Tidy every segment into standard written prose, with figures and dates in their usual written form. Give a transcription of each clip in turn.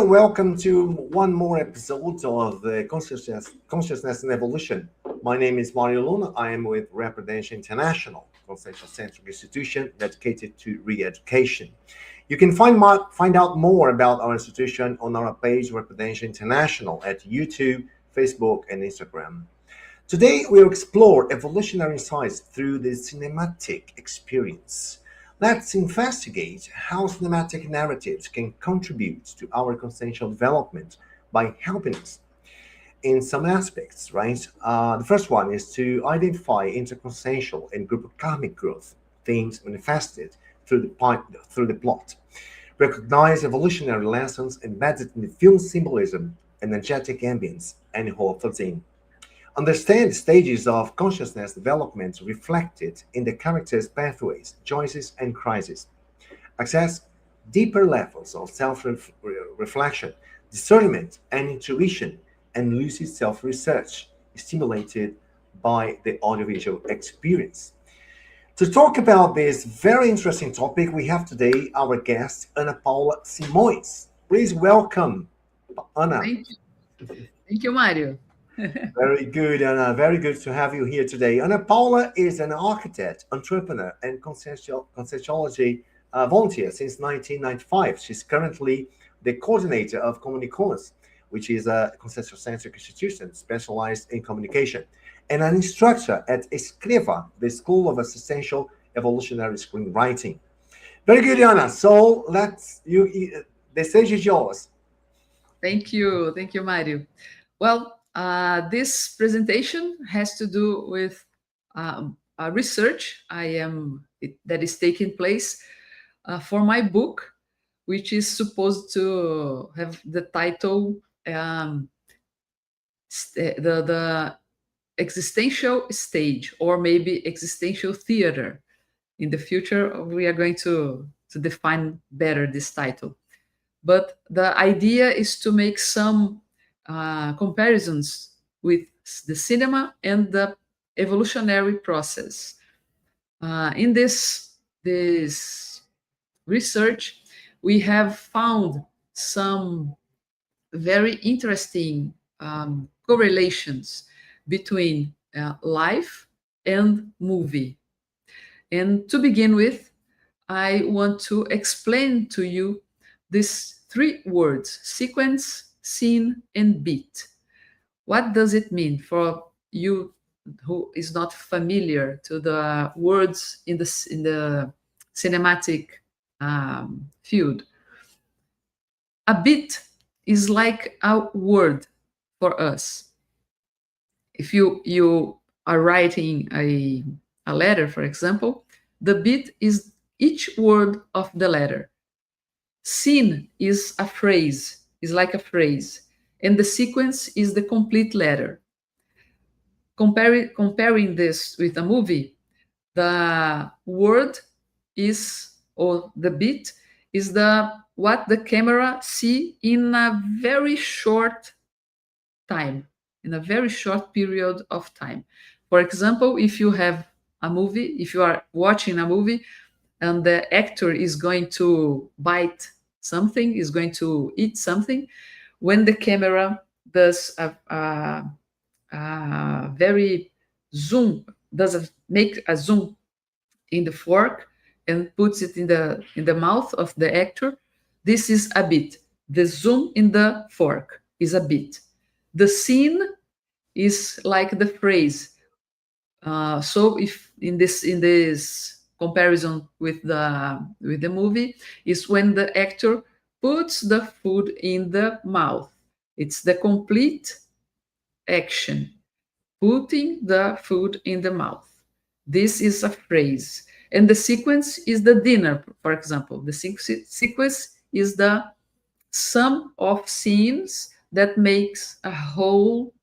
and welcome to one more episode of the Consciousness and Evolution. My name is Mario Luna. I am with Reprudential International, consciential-centric institution dedicated to re-education. You can find out more about our institution on our page, Reprudential International, at YouTube, Facebook, and Instagram. Today, we'll explore evolutionary insights through the cinematic experience. Let's investigate how cinematic narratives can contribute to our consciential development by helping us in some aspects, right? The first one is to identify interconsciential and group karmic growth themes manifested through the plot. Recognize evolutionary lessons embedded in the film symbolism, energetic ambience, and horror. Understand stages of consciousness development reflected in the character's pathways, choices, and crises. Access deeper levels of self-reflection, discernment, and intuition, and lucid self-research stimulated by the audiovisual experience. To talk about this very interesting topic, we have today our guest, Paula Simões. Please welcome, Ana. Thank you. Thank you, Mario. Very good, Ana. Very good to have you here today. Paula is an architect, entrepreneur, and Conscientiology volunteer since 1995. She's currently the coordinator of Comunicons, which is a consciential-centric institution specialized in communication, and an instructor at ESCREVA, the School of Assistential Evolutionary Screenwriting. Very good, Ana. So the stage is yours. Thank you, Mario. Well, this presentation has to do with research that is taking place for my book, which is supposed to have the title the existential stage, or maybe existential theater. In the future, we are going to define better this title. But the idea is to make some comparisons with the cinema and the evolutionary process. In this research, we have found some very interesting correlations between life and movie. And to begin with, I want to explain to you these three words: sequence, scene, and beat. What does it mean for you who is not familiar to the words in the cinematic field? A beat is like a word for us. If you are writing a letter, for example, the beat is each word of the letter. Scene is a phrase, is like a phrase, and the sequence is the complete letter. Comparing this with a movie, the word is, or the beat is what the camera see in a very short time, in a very short period of time. For example, if you have a movie, if you are watching a movie and the actor is going to bite something, is going to eat something, when the camera does make a zoom in the fork and puts it in the mouth of the actor, this is a beat. The zoom in the fork is a beat. The scene is like the phrase. So if in this comparison with the movie, is when the actor puts the food in the mouth. It's the complete action, putting the food in the mouth. This is a phrase. And the sequence is the dinner, for example. The sequence is the sum of scenes that makes a whole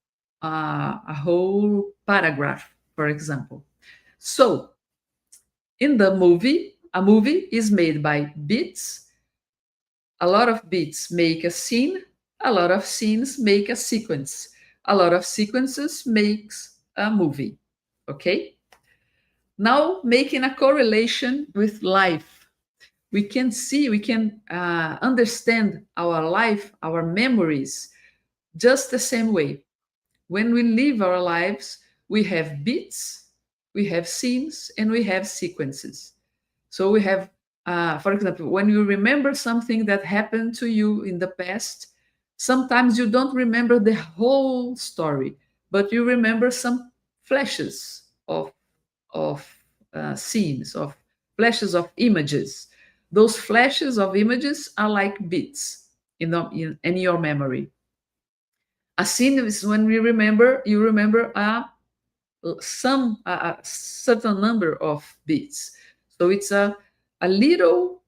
paragraph, for example. So, in the movie, a movie is made by beats. A lot of beats make a scene. A lot of scenes make a sequence. A lot of sequences makes a movie. Okay? Now, making a correlation with life. we can see, we can understand our life, our memories, just the same way. When we live our lives, we have beats, we have scenes, and we have sequences. So we have, for example, when you remember something that happened to you in the past, sometimes you don't remember the whole story, but you remember some flashes of scenes, of flashes of images. Those flashes of images are like bits in your memory. A scene is when you remember a certain number of bits. So it's a little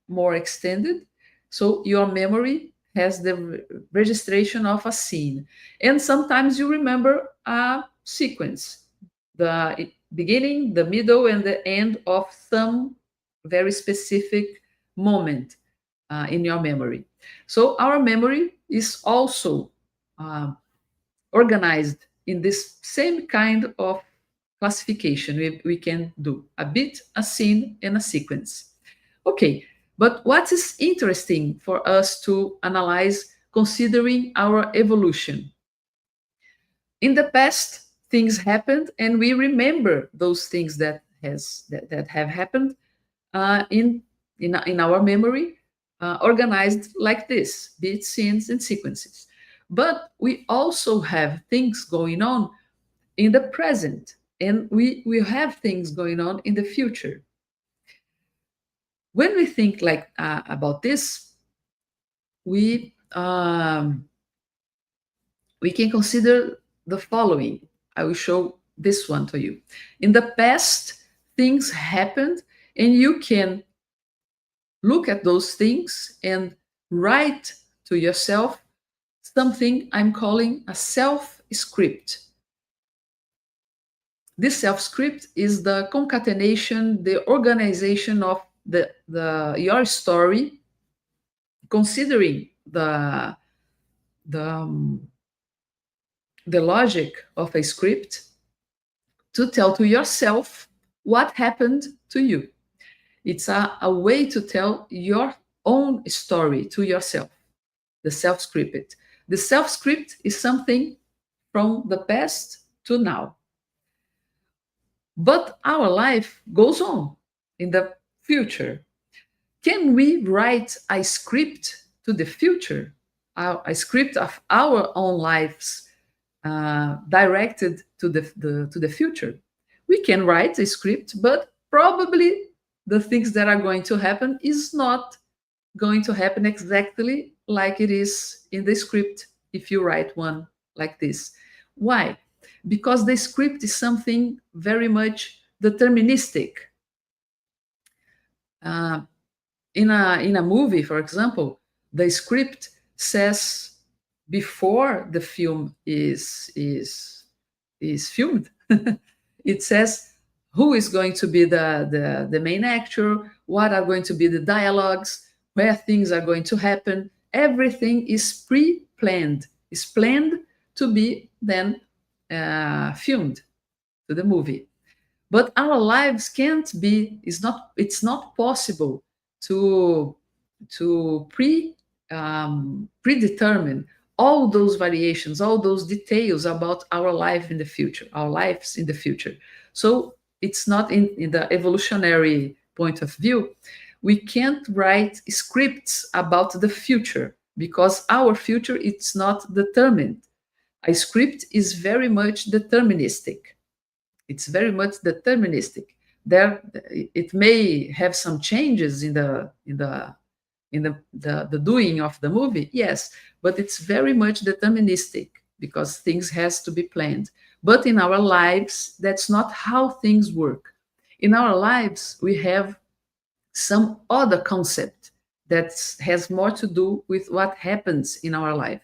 more extended. So your memory has the registration of a scene. And sometimes you remember a sequence, the beginning, the middle, and the end of some very specific moment in your memory. So our memory is also uh, organized in this same kind of classification. We can do a bit, a scene, and a sequence. Okay, but what is interesting for us to analyze considering our evolution? In the past, things happened, and we remember those things that have happened in our memory, organized like this: bits, scenes, and sequences. But we also have things going on in the present, and we have things going on in the future. When we think like about this, we can consider the following. I will show this one to you. In the past, things happened, and you can look at those things and write to yourself something I'm calling a self-script. This self-script is the concatenation, the organization of your story, considering the logic of a script to tell to yourself what happened to you. It's a way to tell your own story to yourself, the self-script. The self-script is something from the past to now. But our life goes on in the future. Can we write a script to the future, a script of our own lives directed to the future? We can write a script, but probably the things that are going to happen is not going to happen exactly like it is in the script if you write one like this. Why? Because the script is something very much deterministic. In a movie, for example, the script says before the film is filmed, it says who is going to be the main actor, what are going to be the dialogues, where things are going to happen. Everything is pre-planned, is planned to be then filmed to the movie. But our lives can't be, it's not possible to predetermine all those variations, all those details about our life in the future, our lives in the future. So it's not in the evolutionary point of view. We can't write scripts about the future because our future it's not determined. A script is very much deterministic. It's very much deterministic. There, it may have some changes in the doing of the movie, yes, but it's very much deterministic because things has to be planned. But in our lives, that's not how things work. In our lives, we have some other concept that has more to do with what happens in our life.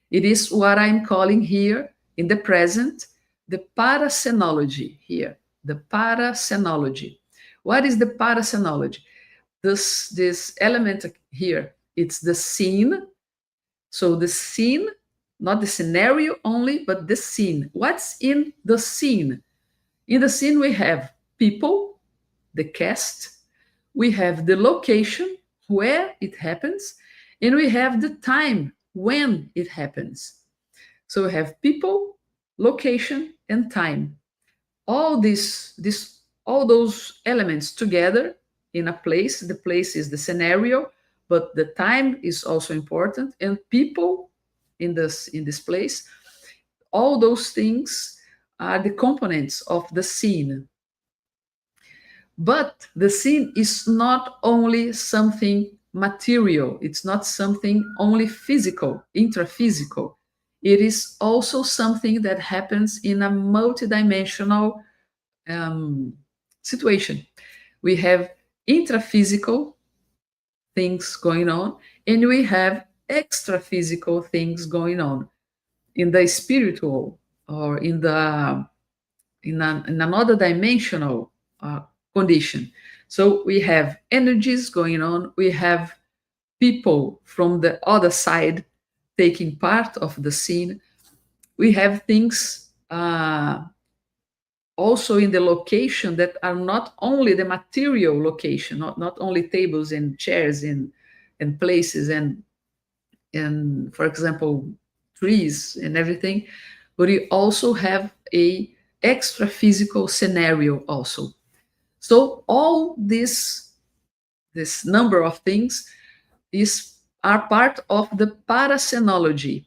It is what I'm calling here in the present the parasenology here, the parasenology. What is the parasenology? This element here, it's the scene. So the scene, not the scenario only, but the scene. What's in the scene? In the scene, we have people, the cast. we have the location where it happens, and we have the time when it happens. So we have people, location, and time. All all those elements together in a place. The place is the scenario, but the time is also important, and people in this place. All those things are the components of the scene. But the scene is not only something material, it's not something only physical, intraphysical. It is also something that happens in a multidimensional situation. We have intraphysical things going on, and we have extraphysical things going on in the spiritual or in another dimensional condition. So we have energies going on, we have people from the other side taking part of the scene, we have things also in the location that are not only the material location, not only tables and chairs and places and for example trees and everything, but we also have a extra physical scenario also. So all this number of things are part of the parascenology.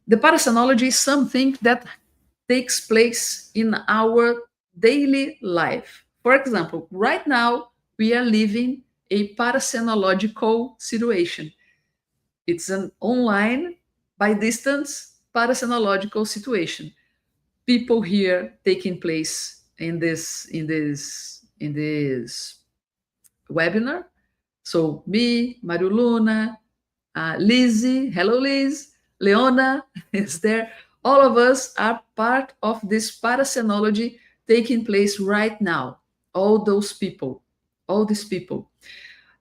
The parascenology is something that takes place in our daily life. For example, right now we are living a parascenological situation. It's an online, by distance, parascenological situation. People here taking place in this webinar. So me, Mario Luna, Lizzie, hello Liz, Leona is there. All of us are part of this parascenology taking place right now. All these people.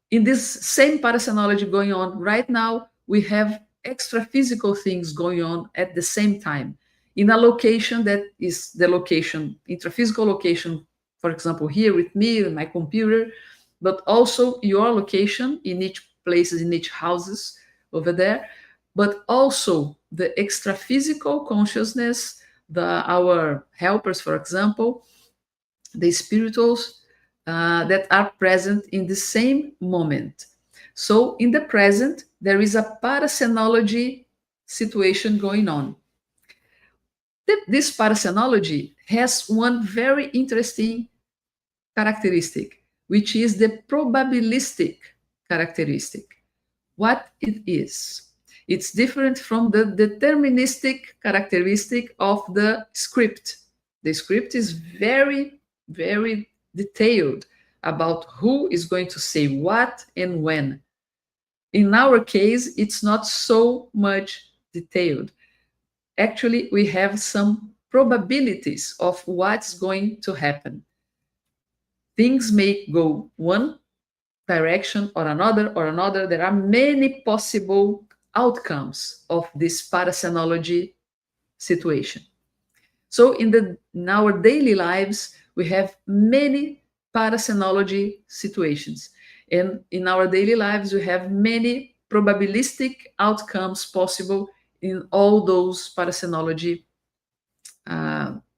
In this same parascenology going on right now, we have extra physical things going on at the same time in a location that is the location, intraphysical location, for example, here with me, with my computer, but also your location in each places, in each houses over there, but also the extra-physical consciousness, our helpers, for example, the spirituals that are present in the same moment. So in the present, there is a parascenology situation going on. This parascenology has one very interesting characteristic, which is the probabilistic characteristic. What it is? It's different from the deterministic characteristic of the script. The script is very, very detailed about who is going to say what and when. In our case, it's not so much detailed. Actually, we have some probabilities of what's going to happen. Things may go one direction or another or another. There are many possible outcomes of this parascenology situation. So in our daily lives, we have many parascenology situations. And in our daily lives, we have many probabilistic outcomes possible in all those parascenology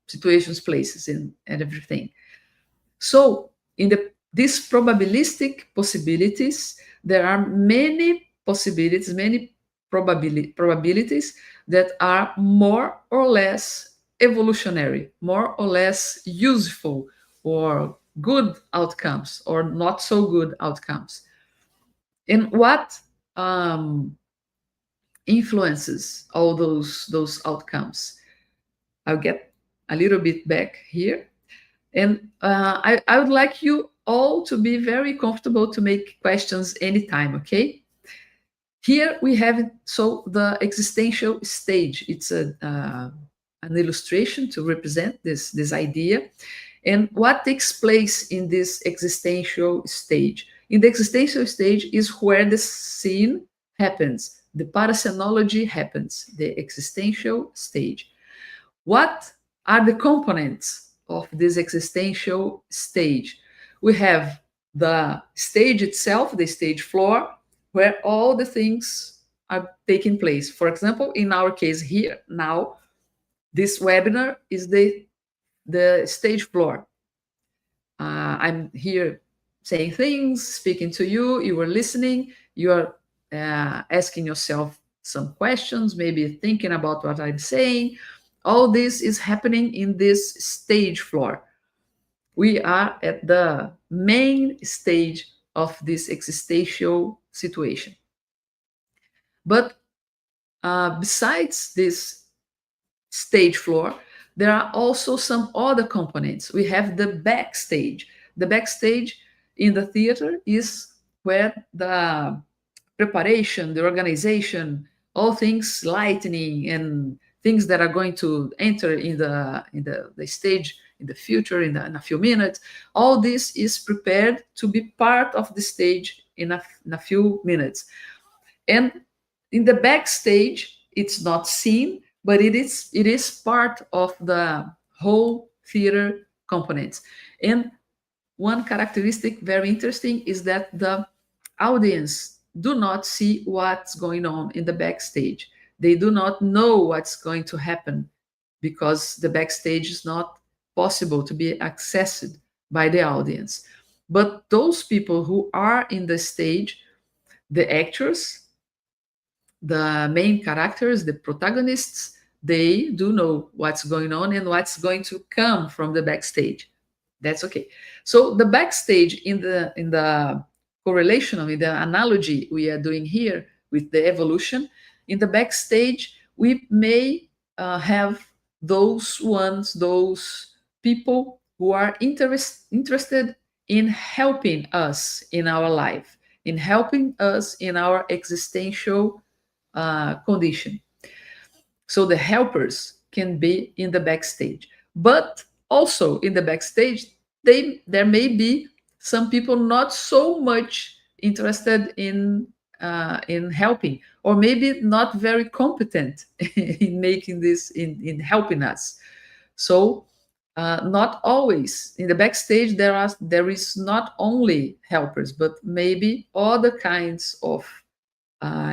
situations, places, and everything. So in these probabilistic possibilities, there are many possibilities, many probabilities that are more or less evolutionary, more or less useful, or good outcomes, or not so good outcomes. And what influences all those outcomes? I'll get a little bit back here. And I would like you all to be very comfortable to make questions anytime, okay? Here we have the existential stage. It's an illustration to represent this idea. And what takes place in this existential stage? In the existential stage is where the scene happens, the parascenology happens, the existential stage. What are the components of this existential stage? We have the stage itself, the stage floor, where all the things are taking place. For example, in our case here now, this webinar is the stage floor. I'm here saying things, speaking to you, you are listening, you are asking yourself some questions, maybe thinking about what I'm saying. All this is happening in this stage floor. We are at the main stage of this existential situation. But besides this stage floor, there are also some other components. We have the backstage. The backstage in the theater is where the preparation, the organization, all things lightning and things that are going to enter in the stage in the future in a few minutes, all this is prepared to be part of the stage in a few minutes. And in the backstage, it's not seen, but it is part of the whole theater components. And one characteristic very interesting is that the audience do not see what's going on in the backstage. They do not know what's going to happen because the backstage is not possible to be accessed by the audience. But those people who are in the stage, the actors, the main characters, the protagonists, they do know what's going on and what's going to come from the backstage. That's okay. So the backstage in the correlation, in the analogy we are doing here with the evolution, in the backstage we may have those people who are interested in helping us in our life, in helping us in our existential condition. So the helpers can be in the backstage, but also in the backstage, there may be some people not so much interested in helping, or maybe not very competent in making this, in helping us. So not always in the backstage there is not only helpers, but maybe other kinds of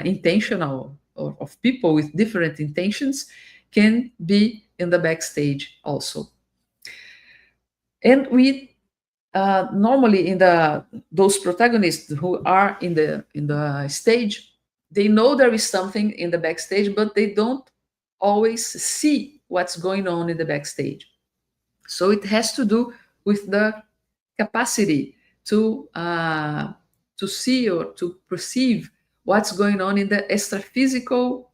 intentional or of people with different intentions can be in the backstage also. And we normally in those protagonists who are in the stage, they know there is something in the backstage, but they don't always see what's going on in the backstage. So it has to do with the capacity to see or to perceive what's going on in the extraphysical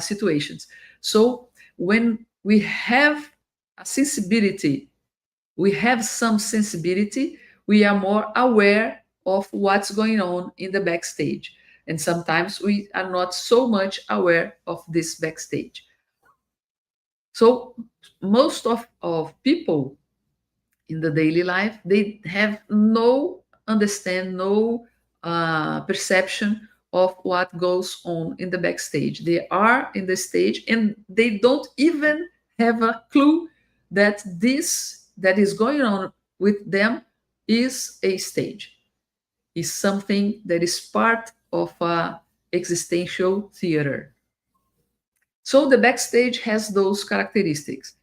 situations. So when we have a sensibility, we have some sensibility, we are more aware of what's going on in the backstage. And sometimes we are not so much aware of this backstage. So most of people in the daily life, they have no perception of what goes on in the backstage. They are in the stage and they don't even have a clue that this that is going on with them is a stage, is something that is part of a existential theater. So the backstage has those characteristics.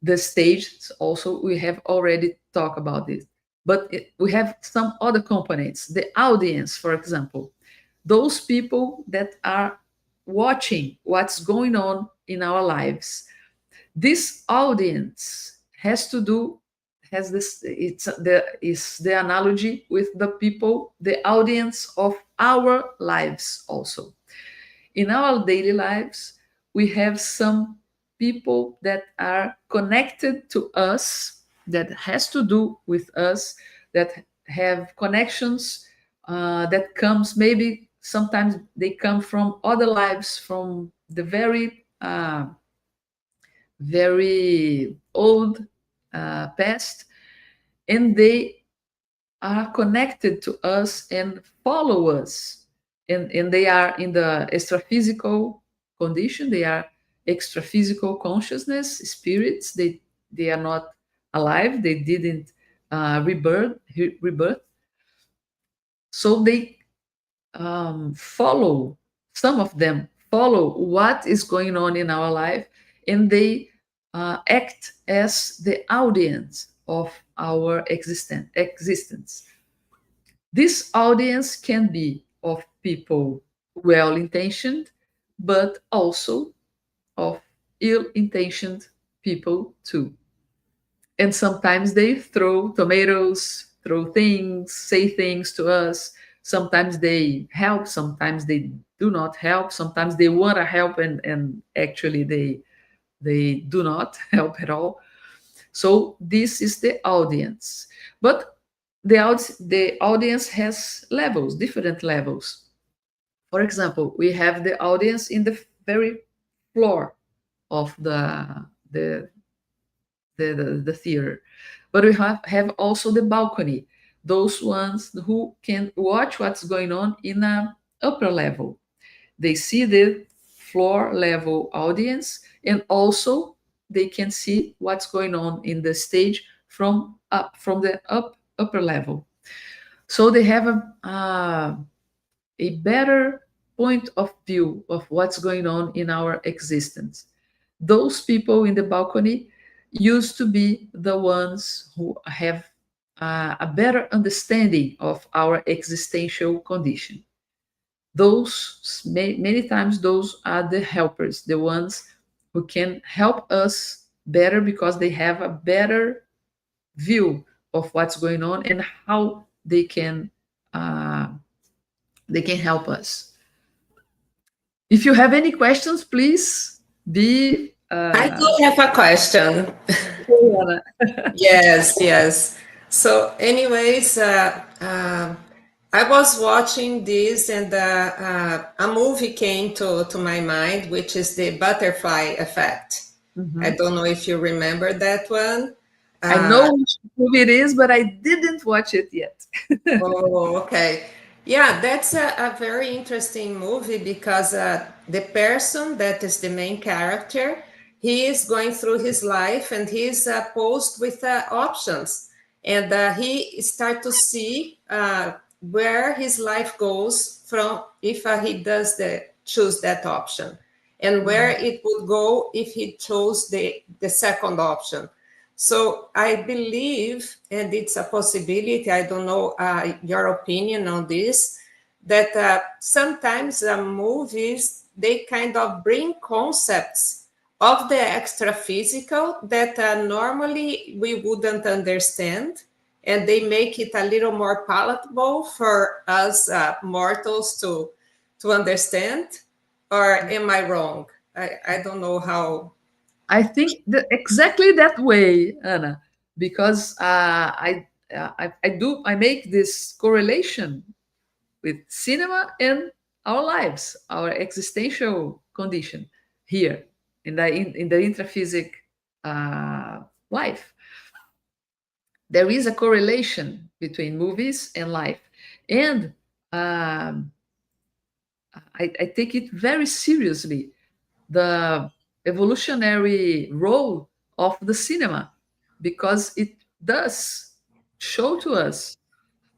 The stage also, we have already talked about this, but we have some other components. The audience, for example, those people that are watching what's going on in our lives. This audience has the analogy with the people, the audience of our lives also. In our daily lives, we have some people that are connected to us, that has to do with us, that have connections that comes, maybe sometimes they come from other lives, from the very old past, and they are connected to us and follow us, and they are in the extraphysical condition, they are extraphysical consciousness spirits, they are not alive, they didn't rebirth, So they follow, some of them follow what is going on in our life, and they act as the audience of our existence. This audience can be of people well intentioned, but also of ill intentioned people too. And sometimes they throw tomatoes, throw things, say things to us. Sometimes they help, sometimes they do not help, sometimes they want to help, and actually they do not help at all. So this is the audience. But the audience has levels, different levels. For example, we have the audience in the very floor of the theater. But we have also the balcony, those ones who can watch what's going on in an upper level. They see the floor level audience, and also they can see what's going on in the stage from the upper level. So they have a better point of view of what's going on in our existence. Those people in the balcony used to be the ones who have a better understanding of our existential condition. Those many times those are the helpers, the ones who can help us better because they have a better view of what's going on and how uh, they can help us. If you have any questions, please be. I do have a question. Yes, yes. So, anyways, I was watching this, and a movie came to my mind, which is the Butterfly Effect. I don't know if you remember that one. I know which movie it is, but I didn't watch it yet. Oh, okay. Yeah, that's a very interesting movie because the person that is the main character, he is going through his life and he's posed with options. And he start to see where his life goes from if he does choose that option, and where it would go if he chose the second option. So I believe, and it's a possibility, I don't know your opinion on this, that sometimes movies, they kind of bring concepts of the extra physical that normally we wouldn't understand, and they make it a little more palatable for us mortals to understand. Or am I wrong? I don't know how. I think exactly that way, Anna, because I make this correlation with cinema and our lives, our existential condition here in the intraphysic life. There is a correlation between movies and life, and I take it very seriously, the evolutionary role of the cinema, because it does show to us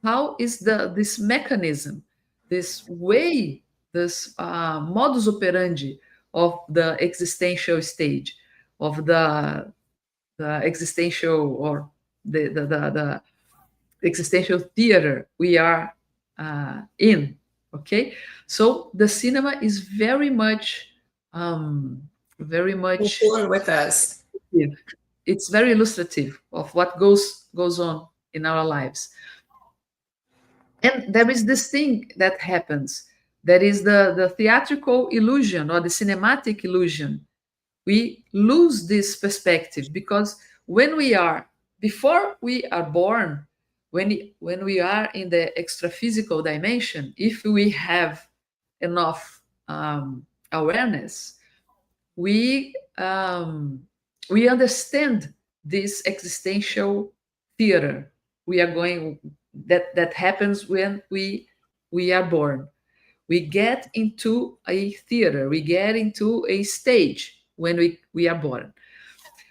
how is this mechanism, this way, this modus operandi of the existential stage, of the existential, or the existential theater we are in. Okay, so the cinema is very much In tune with us. it's very illustrative of what goes on in our lives. And there is this thing that happens, that is the theatrical illusion or the cinematic illusion. We lose this perspective because when we are before we are born, when we are in the extra-physical dimension, if we have enough awareness, we understand this existential theater we are going that happens when we are born. We get into a theater, we get into a stage when we are born.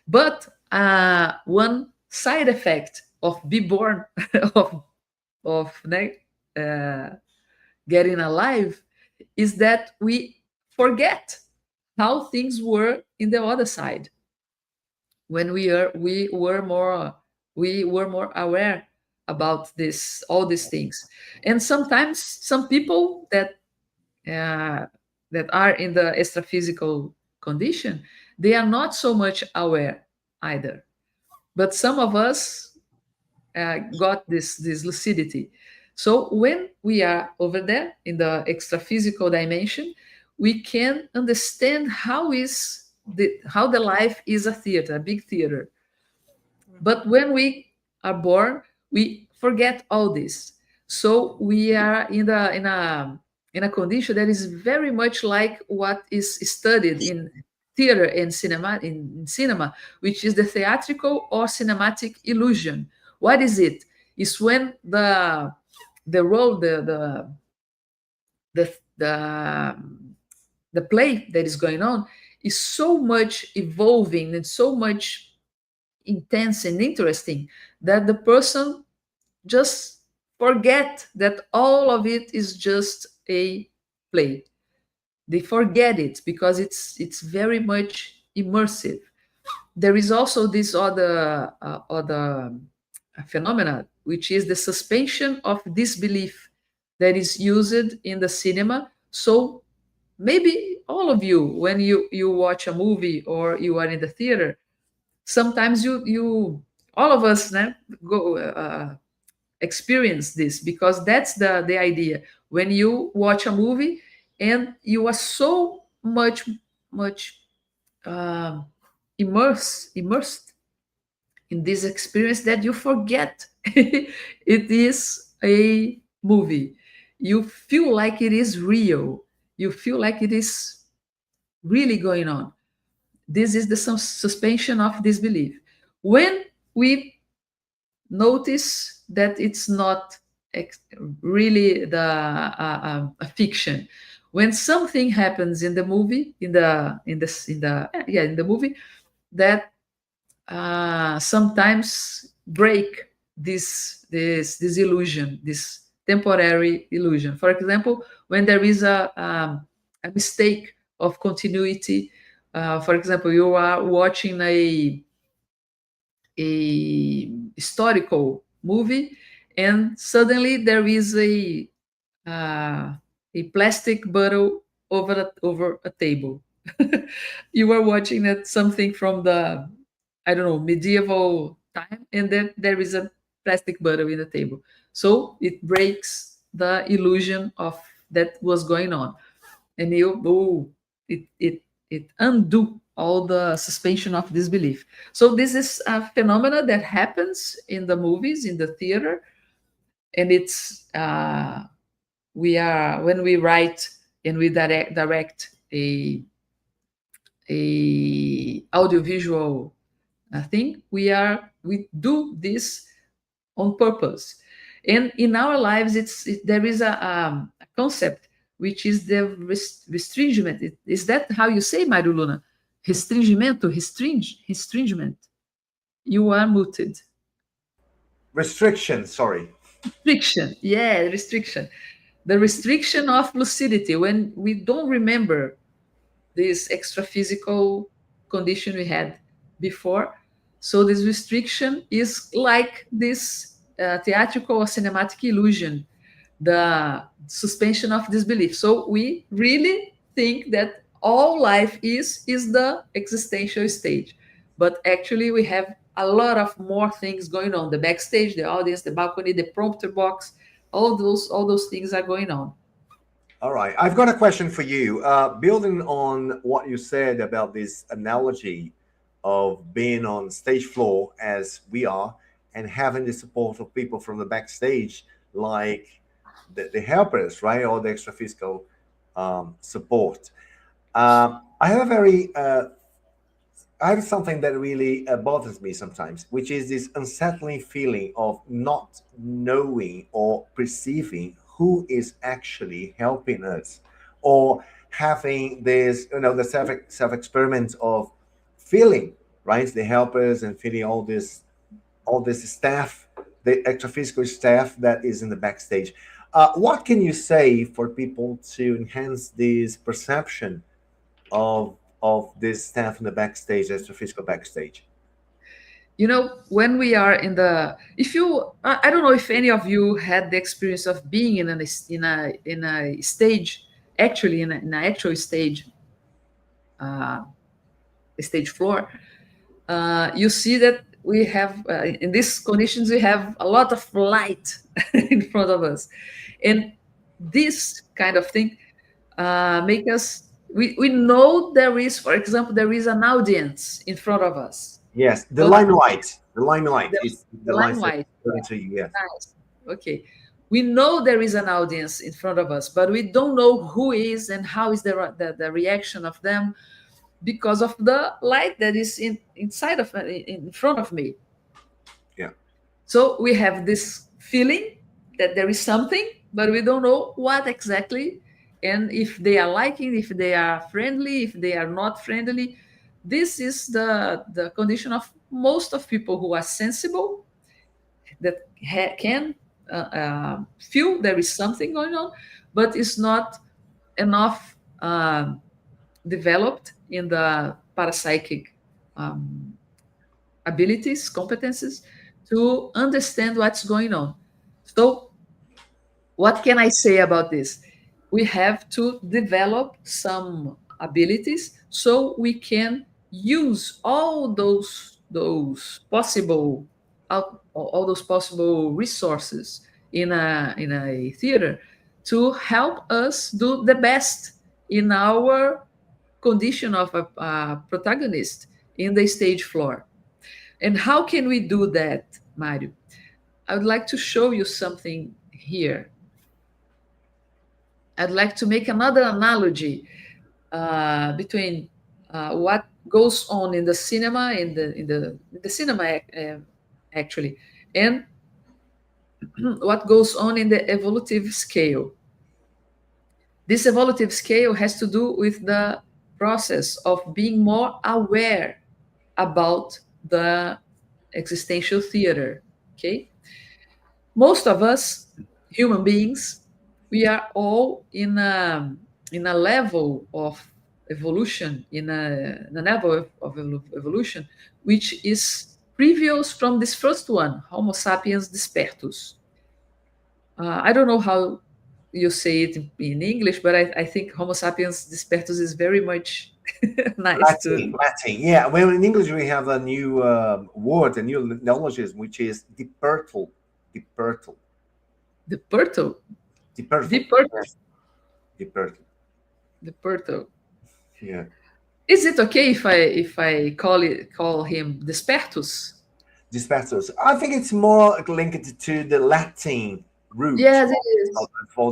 But one side effect of be born of getting alive is that we forget how things were in the other side when we were more aware about all these things. And sometimes some people uh, that are in the extraphysical condition, they are not so much aware either. But some of us got this lucidity. So when we are over there in the extraphysical dimension, we can understand how the life is a theater, a big theater. But when we are born, we forget all this. So we are in a condition that is very much like what is studied in theater and cinema, which is the theatrical or cinematic illusion. What is it? It's when the role the the the play that is going on is so much evolving and so much intense and interesting that the person just forget that all of it is just a play. They forget it because it's very much immersive. There is also this other phenomena, which is the suspension of disbelief that is used in the cinema. So maybe all of you, when you watch a movie or you are in the theater, sometimes you all of us go experience this, because that's the idea. When you watch a movie and you are so much um immersed in this experience that you forget it is a movie. You feel like it is real. You feel like it is really going on. This is the suspension of disbelief. When we notice that it's not really a fiction, when something happens in the movie, in the movie, that sometimes break this illusion, this temporary illusion. For example, when there is a mistake of continuity. For example, you are watching a historical movie, and suddenly there is a plastic bottle over a table. You are watching something from the, I don't know, medieval time, and then there is a plastic bottle in the table. So it breaks the illusion of that was going on, and it undo all the suspension of disbelief. So this is a phenomena that happens in the movies, in the theater, and it's we are when we write and we direct a audiovisual thing, we do this on purpose. And in our lives, there is a concept, which is the restringement. Is that how you say, Mario Luna? Restringement. You are muted. Restriction, sorry. Restriction. Yeah, restriction. The restriction of lucidity, when we don't remember this extra physical condition we had before. So this restriction is like this theatrical or cinematic illusion, the suspension of disbelief. So we really think that all life is the existential stage, but actually we have a lot of more things going on: the backstage, the audience, the balcony, the prompter box. All those things are going on. All right, I've got a question for you. Building on what you said about this analogy of being on stage floor as we are and having the support of people from the backstage, like the helpers, right, or the extra physical support. I have a very I have something that really bothers me sometimes, which is this unsettling feeling of not knowing or perceiving who is actually helping us, or having this, the self experiment of feeling, right, the helpers, and feeling all this staff, the extra physical staff that is in the backstage. what can you say for people to enhance this perception of this staff in the backstage, as the physical backstage? You know, when we are in the, if you, I don't know if any of you had the experience of being in a stage, actually in an actual stage, stage floor. You see that we have in these conditions we have a lot of light in front of us, and this kind of thing make us, we know there is, for example, there is an audience in front of us. Yes, the But limelight. The limelight is the limelight. to you. Yes. Nice. Okay. We know there is an audience in front of us, but we don't know who is and how is the reaction of them because of the light that is inside of in front of me. Yeah. So we have this feeling that there is something, but we don't know what exactly, and if they are liking, if they are friendly, if they are not friendly. This is the condition of most of people who are sensible, that can feel there is something going on, but it's not enough developed in the parapsychic abilities, competences to understand what's going on. So, what can I say about this? We have to develop some abilities so we can use all those possible all those possible resources in a theater to help us do the best in our condition of a protagonist in the stage floor. And how can we do that, Mario? I would like to show you something here. I'd like to make another analogy between what goes on in the cinema, in the cinema actually, and what goes on in the evolutive scale. This evolutive scale has to do with the process of being more aware about the existential theater. Okay, most of us human beings, we are all in a level of evolution, in a level of evolution which is previous from this first one, Homo sapiens despertus. I don't know how you say it in English, but I think Homo sapiens despertus is very much nice to. Latin. Yeah. Well, in English we have a new word, a new neologism, which is depertal. Depertal. Depertal. Depertal. Depertal. Yes. Depertal. Depertal. Yeah. Is it okay if I call him Despertus? Despertus. I think it's more linked to the Latin root. Yes, it is. For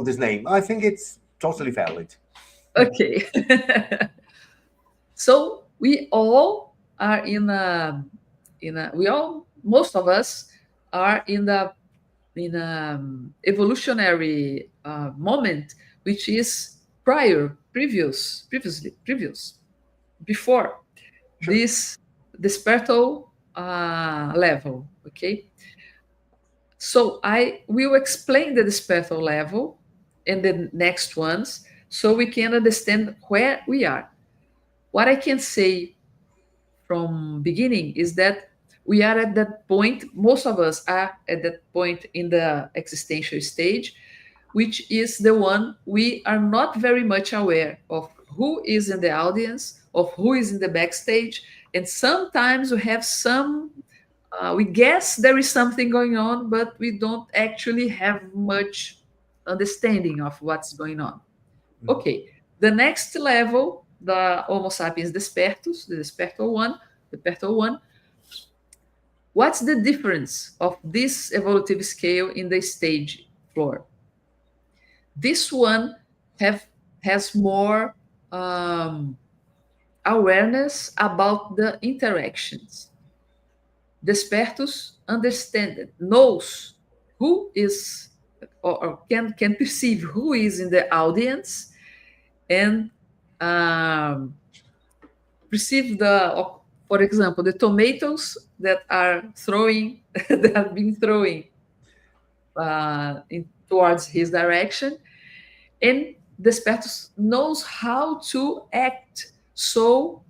this name. I think it's totally valid. Okay. So we all are most of us are in a evolutionary moment, which is previous, before Sure. this despertal level. Okay. So I will explain the despertal level and the next ones so we can understand where we are. What I can say from beginning is that we are at that point, most of us are at that point in the existential stage, which is the one we are not very much aware of who is in the audience, of who is in the backstage, and sometimes we have we guess there is something going on, but we don't actually have much understanding of what's going on. Okay, the next level, the Homo sapiens despertus, the despertal one. What's the difference of this evolutive scale in the stage floor? This one has more awareness about the interactions. Despertus knows who is or can perceive who is in the audience and perceive for example, the tomatoes that are being thrown towards his direction, and Despertus knows how to act. So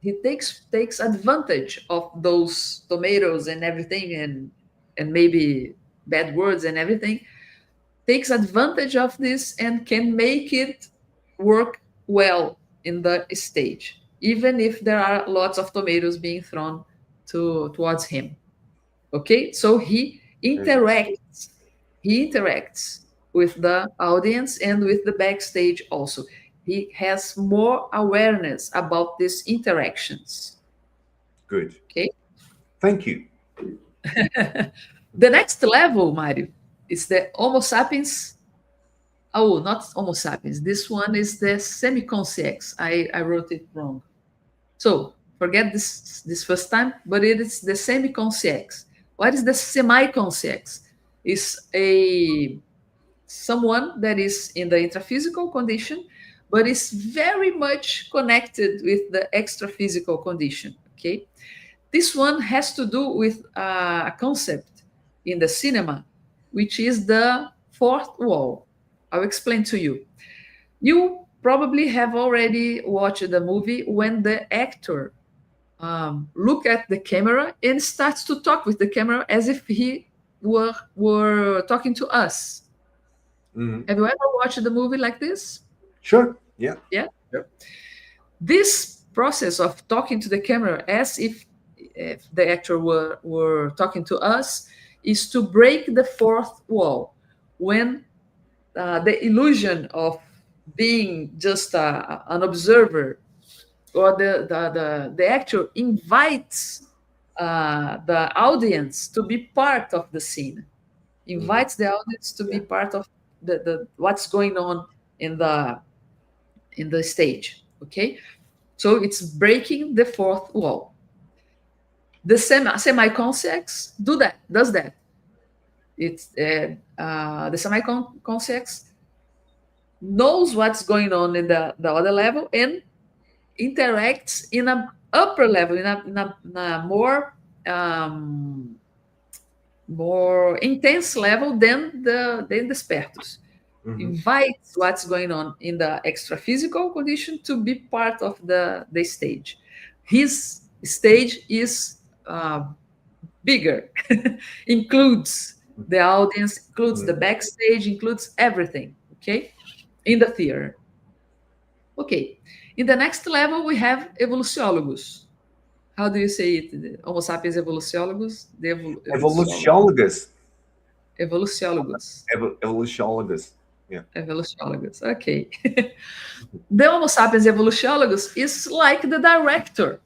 he takes advantage of those tomatoes and everything, and maybe bad words and everything, takes advantage of this and can make it work well in the stage, even if there are lots of tomatoes being thrown towards him. Okay, so he interacts with the audience and with the backstage also. He has more awareness about these interactions. Good. Okay. Thank you. The next level, Mario, is the Homo sapiens. Oh, not Homo sapiens. This one is the semi-conscious. I wrote it wrong. So forget this first time, but it is the semi-conscious. What is the semi-conscious? Is someone that is in the intraphysical condition, but is very much connected with the extraphysical condition. Okay, this one has to do with a concept in the cinema, which is the fourth wall. I'll explain to you. You probably have already watched the movie when the actor look at the camera and starts to talk with the camera as if he were talking to us. Mhm. Have you ever watched the movie like this? Sure. Yeah. Yeah. Yep. This process of talking to the camera as if the actor were talking to us is to break the fourth wall. When the illusion of being just an observer, or the actor invites the audience to be part of the scene, invites the audience to be part of the what's going on in the stage. Okay, so it's breaking the fourth wall. The semi-conscious does that. It's the semi-conscious knows what's going on in the other level and interacts in an upper level, in a more intense level than the Despertus. Invites what's going on in the extra-physical condition to be part of the stage. His stage is bigger, includes the audience, includes the backstage, includes everything, okay, in the theater. Okay, in the next level, we have evoluciólogos. How do you say it? Homo sapiens evoluciólogos? Evoluciólogos. Evoluciólogos. Evoluciólogos. Yeah. Evoluciólogos. Okay. The Homo sapiens evoluciólogos is like the director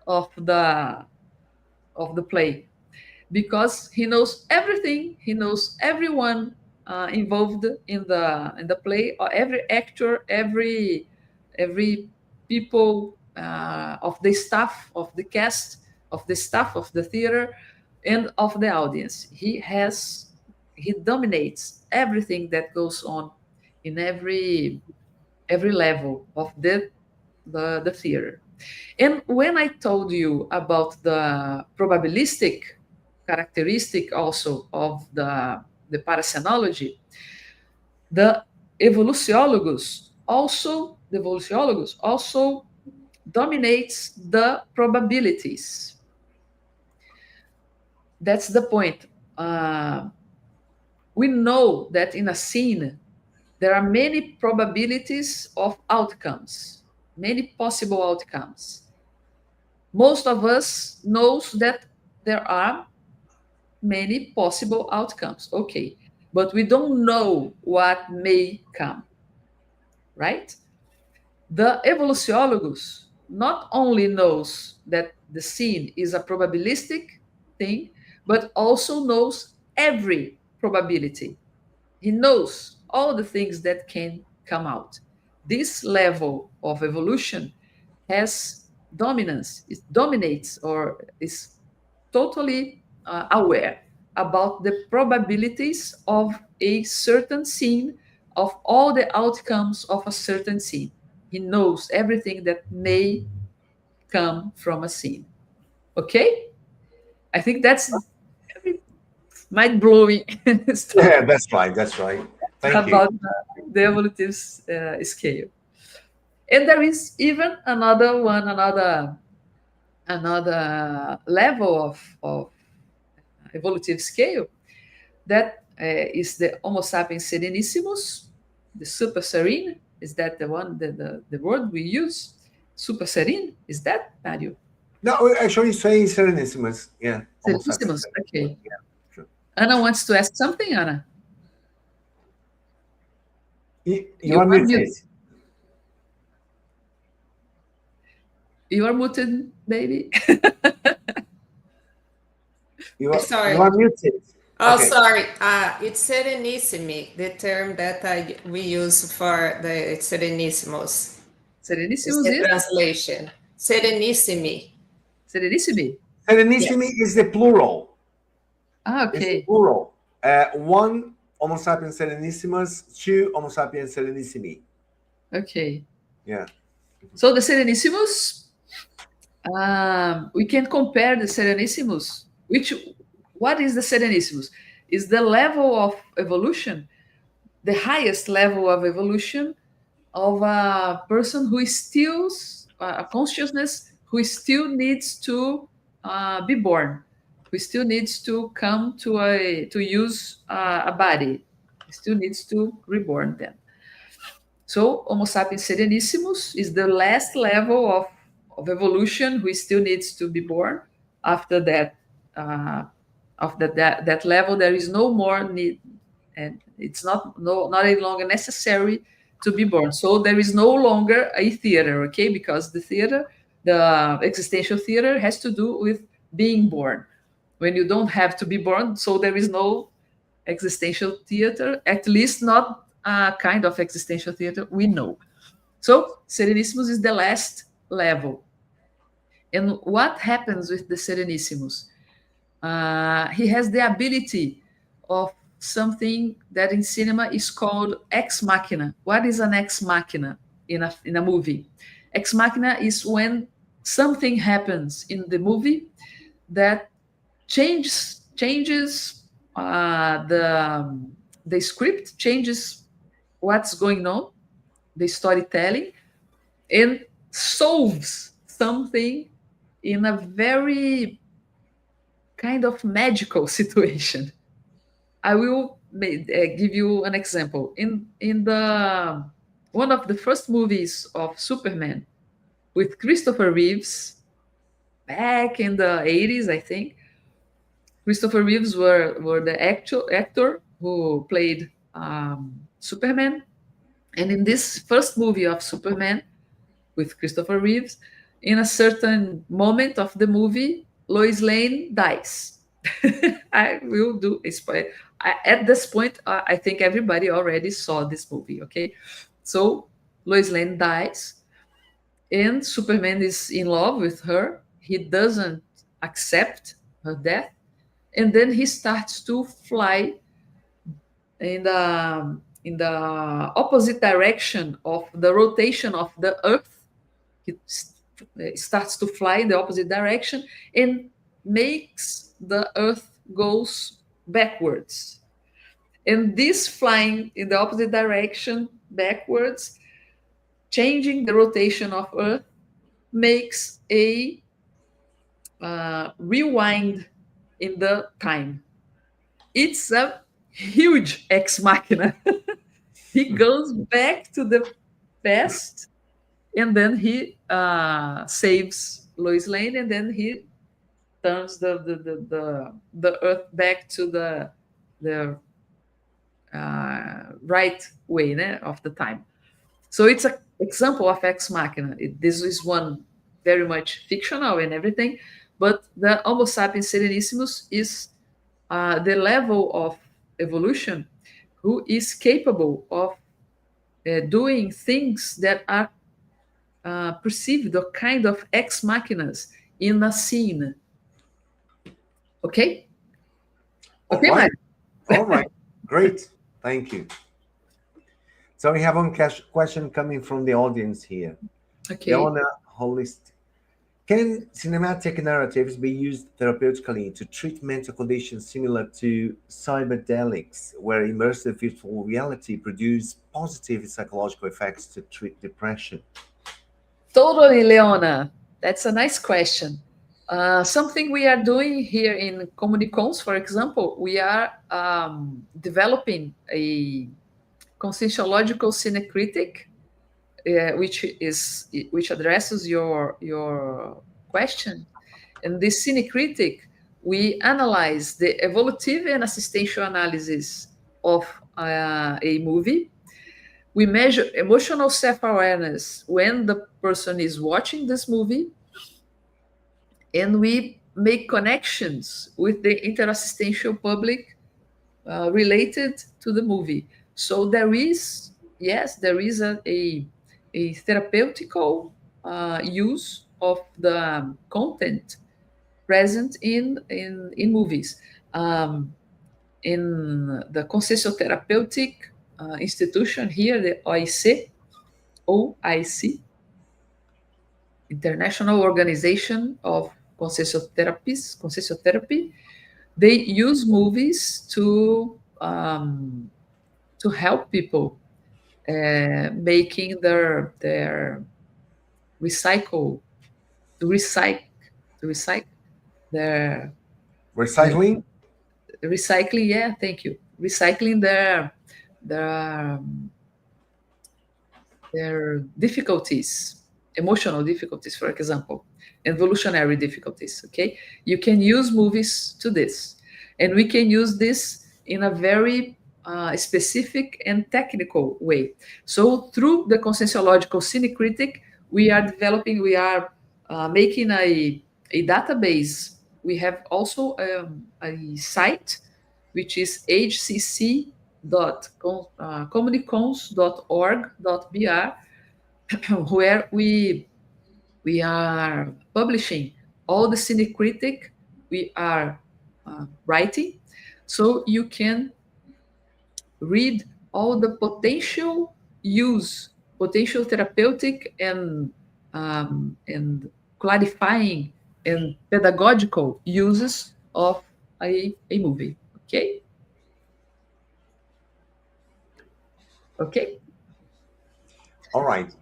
of the play, because he knows everything. He knows everyone involved in the play, or every actor, every people of the staff, of the cast, of the staff of the theater, and of the audience. He dominates everything that goes on in every level of the theater. And when I told you about the probabilistic characteristic also of the parascenology, the evoluciólogos also dominates the probabilities. That's the point. We know that in a scene there are many probabilities of outcomes, many possible outcomes. Most of us knows that there are many possible outcomes. Okay, but we don't know what may come, right? The evoluciólogos not only knows that the scene is a probabilistic thing, but also knows every probability. He knows all the things that can come out. This level of evolution has dominance. It dominates, or is totally aware about the probabilities of a certain scene, of all the outcomes of a certain scene. He knows everything that may come from a scene. Okay? I think that's mind-blowing stuff Yeah, that's right. That's right. Thank you. about the evolutive scale. And there is even another one, another level of evolutive scale that is the Homo sapiens serenissimus, the super serene. Is that the one, the word we use? Super serene? Is that, Mario? No, actually saying Serenissimus. Yeah. Almost Serenissimus, okay. Yeah, sure. Anna wants to ask something, Anna. You are muted. You are muted, baby. You Sorry. are muted. Oh, Okay. sorry. It's Serenissimi, the term that we use for the Serenissimus. Serenissimus The is translation. Serenissimi. Serenissimi. Serenissimi is the plural. Ah, It's the okay. plural. One Homo sapiens Serenissimus, two Homo sapiens Serenissimi. Okay. Yeah. So the Serenissimus, we can compare the Serenissimus. What is the Serenissimus? Is the level of evolution, the highest level of evolution of a person who is still a consciousness who still needs to be born, who still needs to come to use a body, still needs to reborn then. So Homo sapiens serenissimus is the last level of evolution who still needs to be born. After that, that level, there is no more need, and it's not any longer necessary to be born. So there is no longer a theater, okay? Because the existential theater, has to do with being born. When you don't have to be born, so there is no existential theater, at least not a kind of existential theater we know. So Serenissimus is the last level. And what happens with the Serenissimus? He has the ability of something that in cinema is called ex machina. What is an ex machina in a movie? Ex machina is when something happens in the movie that changes the script, changes what's going on, the storytelling, and solves something in a very kind of magical situation. I will give you an example. In the one of the first movies of Superman with Christopher Reeves, back in the 80s, I think, Christopher Reeves were the actor who played Superman. And in this first movie of Superman with Christopher Reeves, in a certain moment of the movie, Lois Lane dies. I will do a spoiler. At this point, I think everybody already saw this movie, okay? So Lois Lane dies, and Superman is in love with her. He doesn't accept her death, and then he starts to fly in the opposite direction of the rotation of the Earth. He starts to fly in the opposite direction and makes the Earth goes backwards. And this flying in the opposite direction backwards, changing the rotation of Earth, makes a rewind in the time. It's a huge ex machina. He goes back to the past, and then he saves Lois Lane, and then he turns the Earth back to the right way of the time. So it's an example of ex machina. This is one very much fictional and everything, but the Homo sapiens serenissimus is the level of evolution who is capable of doing things that are perceived or kind of ex machinas in a scene. Okay? Okay, All right. Mario? All right. Great. Thank you. So we have one question coming from the audience here. Okay. Leona Holist. Can cinematic narratives be used therapeutically to treat mental conditions similar to cyberdelics, where immersive virtual reality produce positive psychological effects to treat depression? Totally, Leona. That's a nice question. Something we are doing here in Comunicons, for example, we are developing a conscientiological cinecritic, which addresses your question. In this cinecritic, we analyze the evolutive and assistential analysis of a movie. We measure emotional self-awareness when the person is watching this movie, and we make connections with the interassistential public related to the movie. So there is, yes, there is a therapeutical use of the content present in movies. In the Conscientiotherapeutic institution here, the OIC, International Organization of Conscientiotherapy, they use movies to help people making their recycle to recycle to recycle their Recycling? recycling. Yeah, thank you. Recycling their their difficulties, emotional difficulties, for example, evolutionary difficulties. Okay, you can use movies to this, and we can use this in a very specific and technical way. So through the conscientiological cinecritic, we are developing, we are making a database. We have also a site which is hcc.comunicons.org.br, where we are publishing all the cinecritic we are writing, so you can read all the potential use, potential therapeutic and clarifying and pedagogical uses of a movie. Okay. Okay. All right.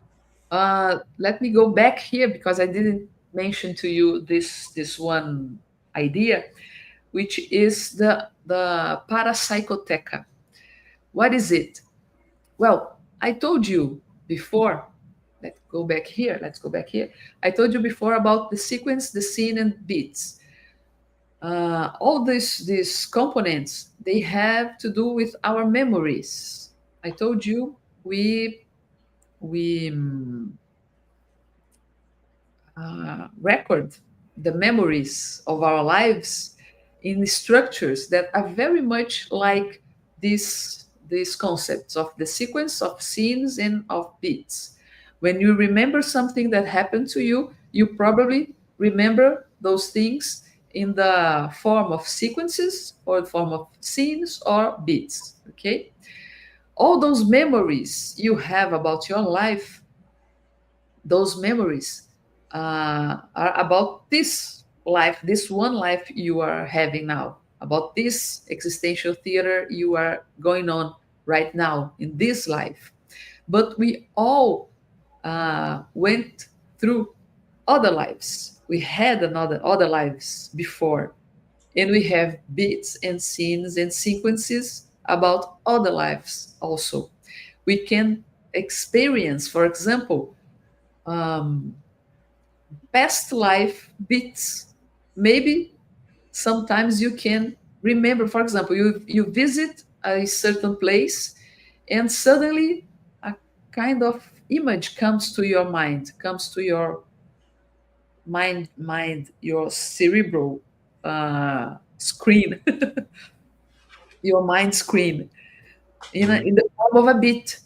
Let me go back here because I didn't mention to you this one idea, which is the parapsychoteca. What is it? Well, I told you before. Let's go back here. Let's go back here. I told you before about the sequence, the scene, and beats. All these components, they have to do with our memories. I told you we record the memories of our lives in structures that are very much like these concepts of the sequence of scenes and of beats. When you remember something that happened to you, you probably remember those things in the form of sequences or the form of scenes or beats. Okay, all those memories you have about your life, those memories are about this life, this one life you are having now, about this existential theater you are going on right now in this life. But we all went through other lives. We had other lives before, and we have beats and scenes and sequences about other lives also. We can experience, for example, um, past life beats. Maybe sometimes you can remember, for example, you visit a certain place, and suddenly a kind of image comes to your mind, comes to your mind, your cerebral screen, your mind screen, in the form of a beat.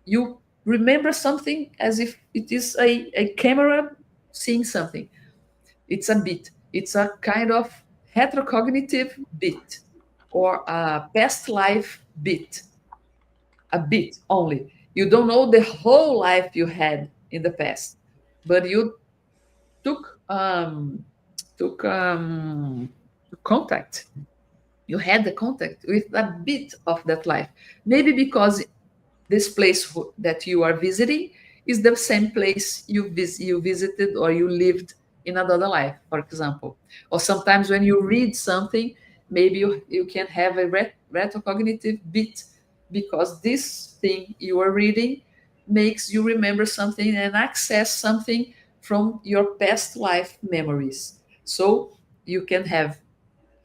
You remember something as if it is a camera seeing something. It's a bit. It's a kind of heterocognitive bit or a past life bit, a bit only. You don't know the whole life you had in the past, but you took took contact. You had the contact with a bit of that life. Maybe because this place that you are visiting is the same place you visited or you lived in another life, for example. Or sometimes when you read something, maybe you can have a retrocognitive bit because this thing you are reading makes you remember something and access something from your past life memories. So you can have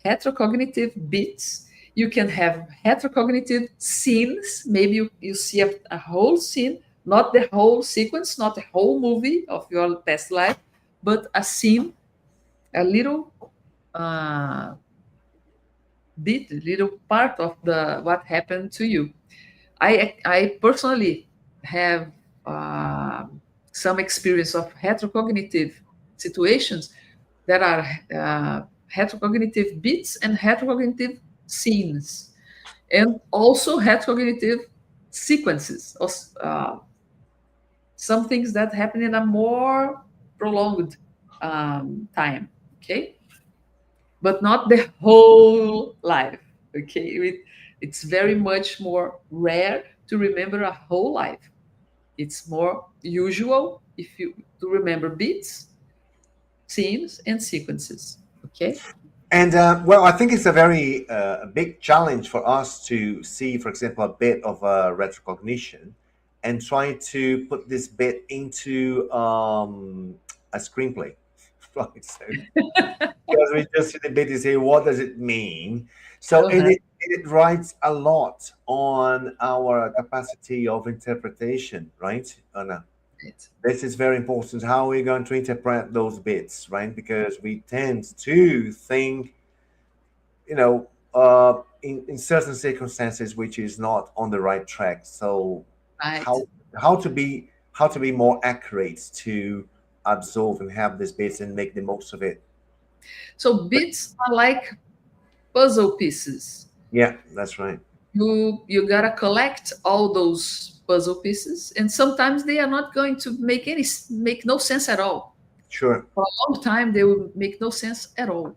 heterocognitive bits. You can have heterocognitive scenes. Maybe you see a whole scene, not the whole sequence, not the whole movie of your past life, but a scene, a little bit, a little part of the what happened to you. I personally have some experience of heterocognitive situations that are heterocognitive bits and heterocognitive scenes, and also heterocognitive sequences of some things that happen in a more prolonged time. Okay, but not the whole life. Okay, it's very much more rare to remember a whole life. It's more usual if you to remember bits, scenes, and sequences. Okay. And well, I think it's a very big challenge for us to see, for example, a bit of retrocognition and try to put this bit into a screenplay. Right. So, because we just see the bit and say, what does it mean? So, and Uh-huh. it writes a lot on our capacity of interpretation, right? No. Right. This is very important. How are we going to interpret those bits, right? Because we tend to think, in certain circumstances, which is not on the right track. So, Right. how to be more accurate to absorb and have these bits and make the most of it. So But bits are like puzzle pieces. yeah, that's right. You gotta collect all those puzzle pieces, and sometimes they are not going to make no sense at all. Sure. For a long time, they will make no sense at all.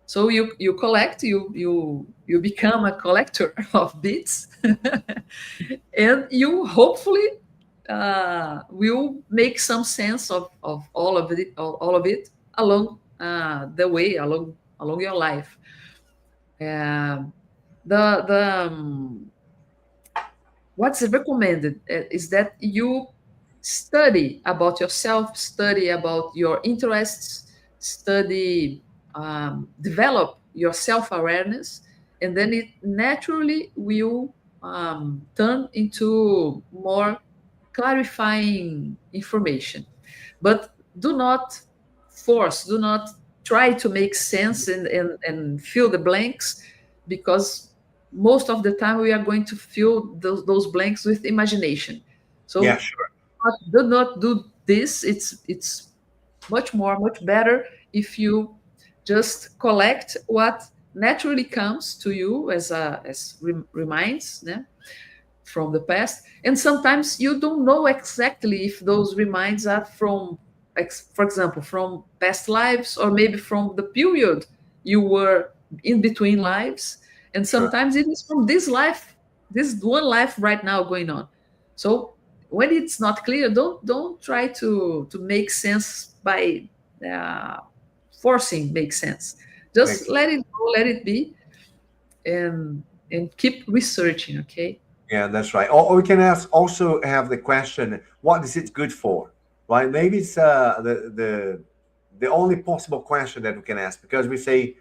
So you collect, you become a collector of bits, and you hopefully will make some sense of all of it along the way, along your life. Um the what's recommended is that you study about yourself, study about your interests, study, develop your self awareness, and then it naturally will turn into more clarifying information. But do not try to make sense and fill the blanks, because most of the time we are going to fill those blanks with imagination. Yeah, So sure. do not do this. It's much better if you just collect what naturally comes to you as reminds, né, from the past. And sometimes you don't know exactly if those reminds are from, for example, from past lives, or maybe from the period you were in between lives. And Sure. sometimes it is from this life, this one life right now going on. So when it's not clear, don't try to make sense by uh, forcing make sense. Just Makes let it go, let it be, and keep researching. Okay. Yeah, that's right. Or we can also have the question, what is it good for? Right? Maybe it's the only possible question that we can ask, because we say,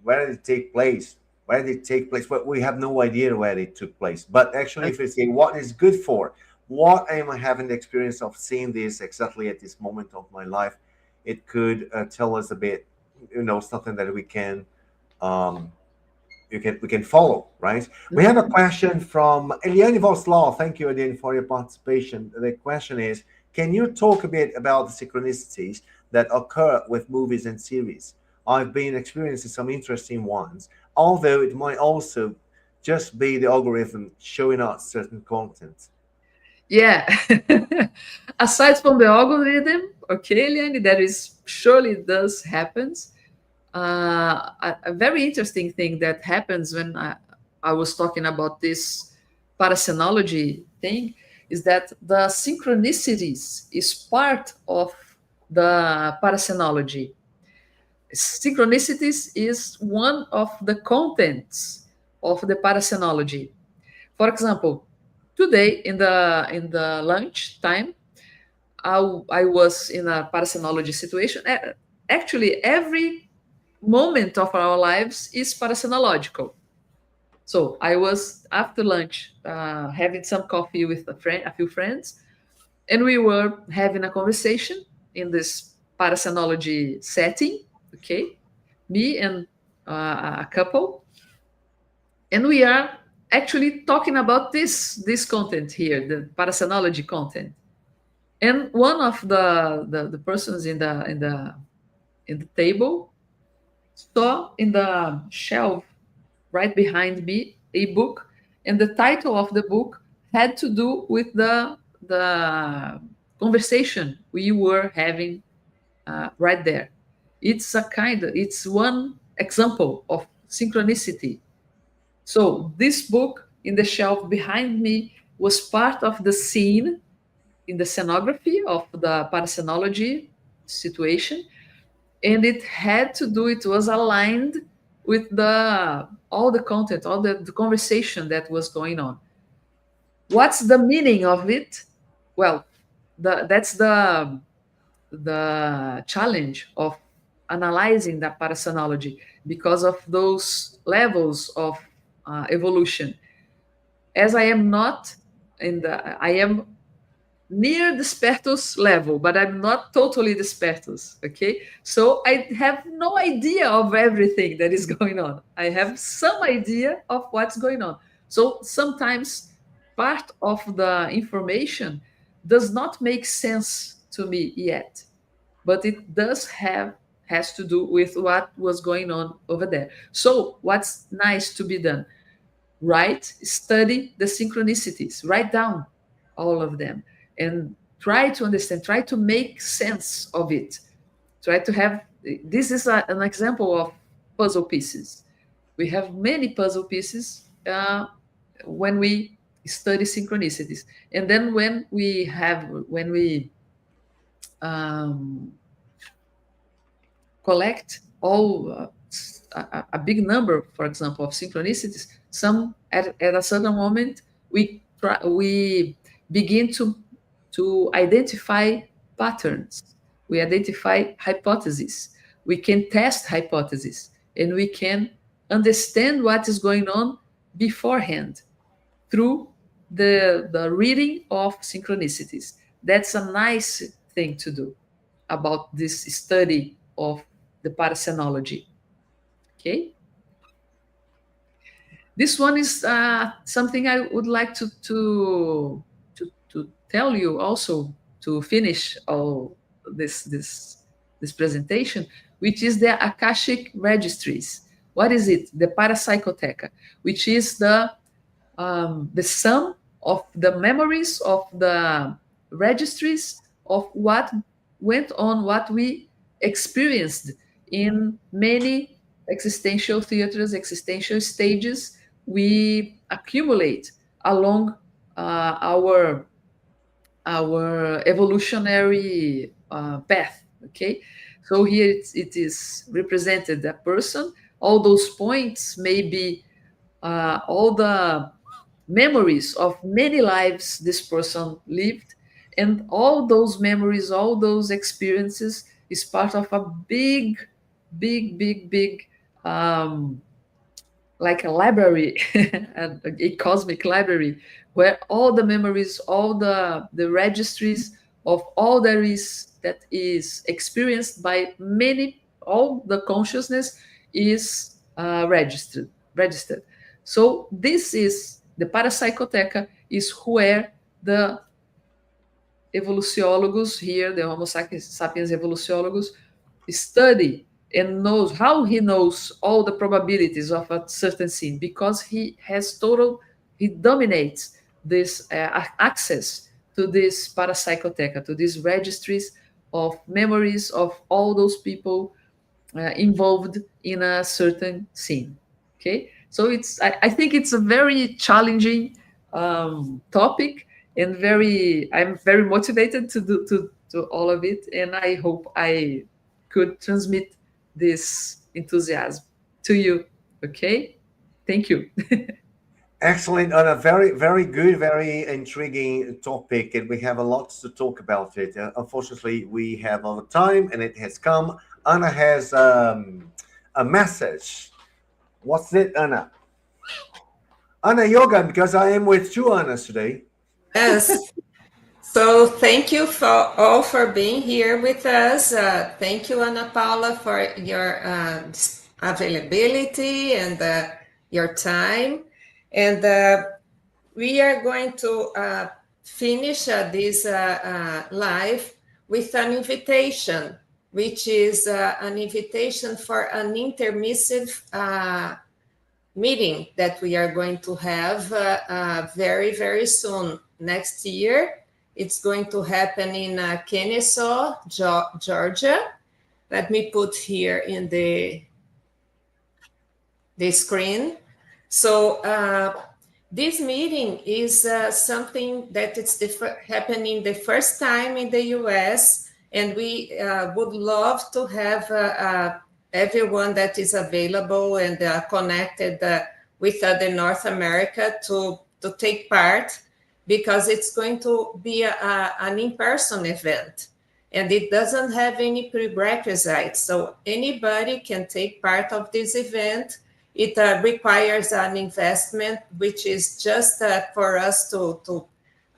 where did it take place? Where did it take place? But we have no idea where it took place. But actually, if we say, what is good for? What am I having the experience of seeing this exactly at this moment of my life? It could tell us a bit, something that um, we can follow, right? We have a question from Eliane Voslaw. Thank you, Eliane, for your participation. The question is, can you talk a bit about the synchronicities that occur with movies and series? I've been experiencing some interesting ones, although it might also just be the algorithm showing us certain content. Yeah. Aside from the algorithm, okay, Liane, that is surely does happens. A very interesting thing that happens when I was talking about this parascenology thing is that the synchronicities is part of the parascenology. Synchronicities is one of the contents of the parascenology. For example, today in the lunch time, I was in a parascenology situation. Actually, every moment of our lives is parascenological. So I was after lunch having some coffee with a few friends, and we were having a conversation in this parascenology setting. Okay, me and a couple, and we are actually talking about this content here, the parascenology content. And one of the persons in the table saw in the shelf right behind me a book, and the title of the book had to do with the conversation we were having right there. It's one example of synchronicity. So this book in the shelf behind me was part of the scene in the scenography of the parascenology situation, and it was aligned with the all the content, all the conversation that was going on. What's the meaning of it? Well, that's the challenge of analyzing the parascenology, because of those levels of evolution. As I am not I am near the Spertus level, but I'm not totally the Spertus. Okay, so I have no idea of everything that is going on. I have some idea of what's going on. So sometimes part of the information does not make sense to me yet, but it has to do with what was going on over there. So what's nice to be done? Write, study the synchronicities, write down all of them, and try to understand, try to make sense of it. Try to have this is an example of puzzle pieces. We have many puzzle pieces when we study synchronicities, and then when we um, collect all a big number, for example, of synchronicities, some at a certain moment we begin to identify patterns. We identify hypotheses. We can test hypotheses, and we can understand what is going on beforehand through the reading of synchronicities. That's a nice thing to do about this study of the parascenology. Okay. This one is something I would like to tell you also to finish all this presentation, which is the Akashic registries. What is it? The Parapsychoteca, which is the sum of the memories of the registries of what went on, what we experienced in many existential theaters, existential stages we accumulate along our evolutionary path. Okay, so here it is represented a person. All those points may be all the memories of many lives this person lived, and all those memories, all those experiences is part of a big um, like a library, a cosmic library, where all the memories, all the registries of all that is experienced by many, all the consciousness is registered. So this is the Parapsychoteca, is where the evoluciólogos here, the Homo sapiens evoluciólogos, study and knows how he knows all the probabilities of a certain scene, because he dominates this access to this parapsychoteca, to these registries of memories of all those people involved in a certain scene. Okay, so I think it's a very challenging topic, and I'm very motivated to do to all of it, and I hope I could transmit this enthusiasm to you. Okay, thank you. Excellent, and a very, very good, very intriguing topic, and we have a lot to talk about it. Unfortunately, we have our time, and it has come. Anna has a message. What's it, Anna? Anna Yoga, because I am with two Annas today. Yes. So thank you all for being here with us. Thank you, Ana Paula, for your availability and your time. And we are going to finish this live with an invitation, which is an invitation for an intermissive meeting that we are going to have very, very soon. Next year, it's going to happen in Kennesaw, Georgia. Let me put here in the screen. So this meeting is something that it's happening the first time in the US, and we would love to have everyone that is available and connected with the North America to take part, because it's going to be an in-person event, and it doesn't have any prerequisites. So anybody can take part of this event. It requires an investment, which is just for us to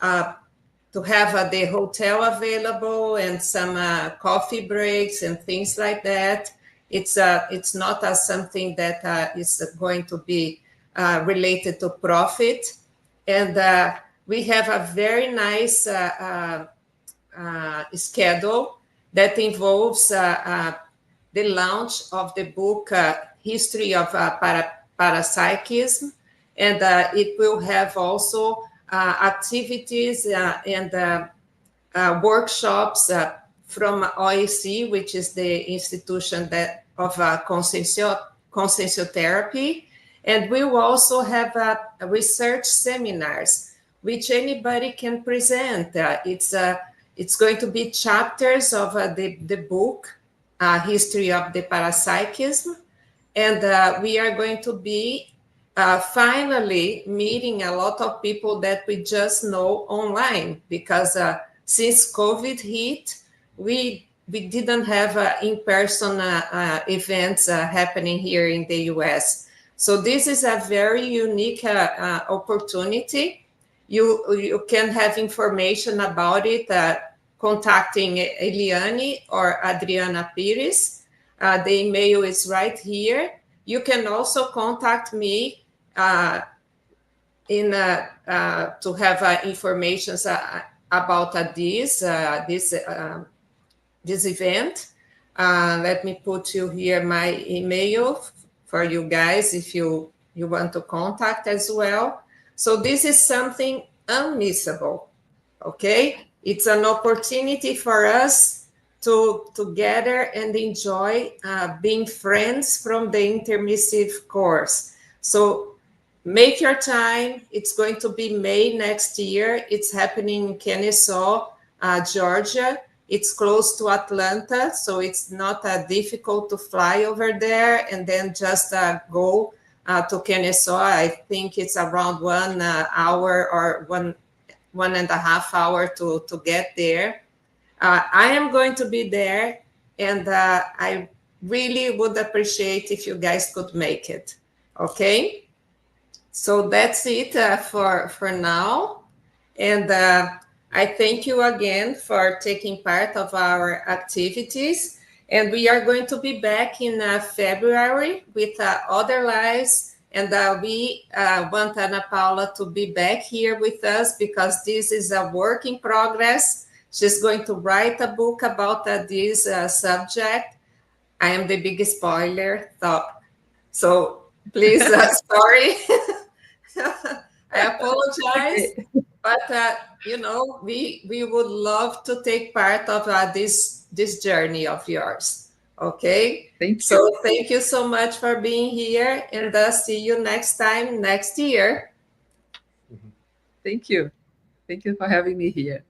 have the hotel available and some coffee breaks and things like that. It's not something that is going to be related to profit. And we have a very nice schedule that involves the launch of the book History of Parapsychism, and it will have also activities and workshops from OEC, which is the institution of conscientiotherapy. And we will also have research seminars, which anybody can present. It's going to be chapters of the book, History of the Parapsychism. And we are going to be finally meeting a lot of people that we just know online, because since COVID hit, we didn't have in-person events happening here in the US. So this is a very unique opportunity. You can have information about it contacting Eliane or Adriana Pires. The email is right here. You can also contact me to have information about this event. Let me put you here my email for you guys if you want to contact as well. So this is something unmissable, okay? It's an opportunity for us to gather and enjoy being friends from the intermissive course. So make your time. It's going to be May next year. It's happening in Kennesaw, Georgia. It's close to Atlanta, so it's not difficult to fly over there and then just go to Kennesaw. I think it's around 1 hour or one and a half hour to get there. I am going to be there, and I really would appreciate if you guys could make it. Okay, so that's it for now, and I thank you again for taking part of our activities, and we are going to be back in February with other lives, and we want Ana Paula to be back here with us, because this is a work in progress. She's going to write a book about this subject. I am the big spoiler, so please, sorry. I apologize, But we would love to take part of this journey of yours. Okay. Thank you. So thank you so much for being here, and see you next time next year. Thank you. Thank you for having me here.